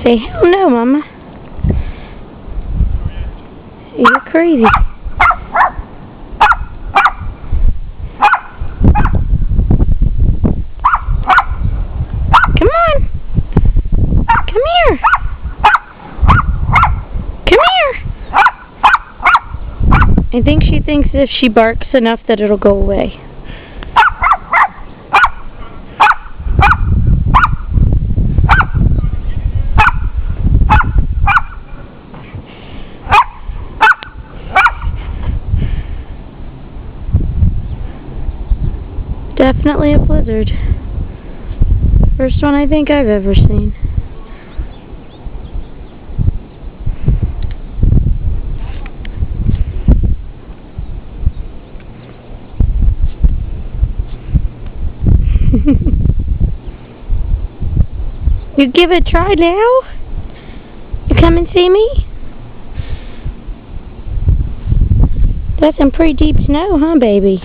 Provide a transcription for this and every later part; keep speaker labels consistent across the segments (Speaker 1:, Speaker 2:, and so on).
Speaker 1: Say, hell no, Mama. You're crazy. Come on. Come here. Come here. I think she thinks if she barks enough that it'll go away. Definitely a blizzard. First one I think I've ever seen. You give it a try now? You come and see me? That's some pretty deep snow, huh, baby?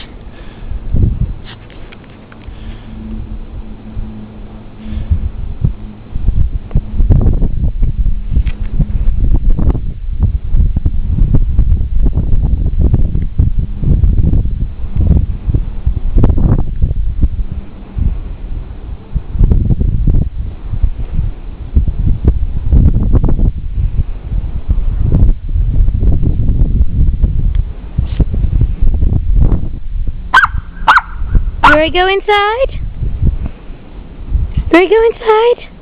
Speaker 1: Do I go inside? Do I go inside?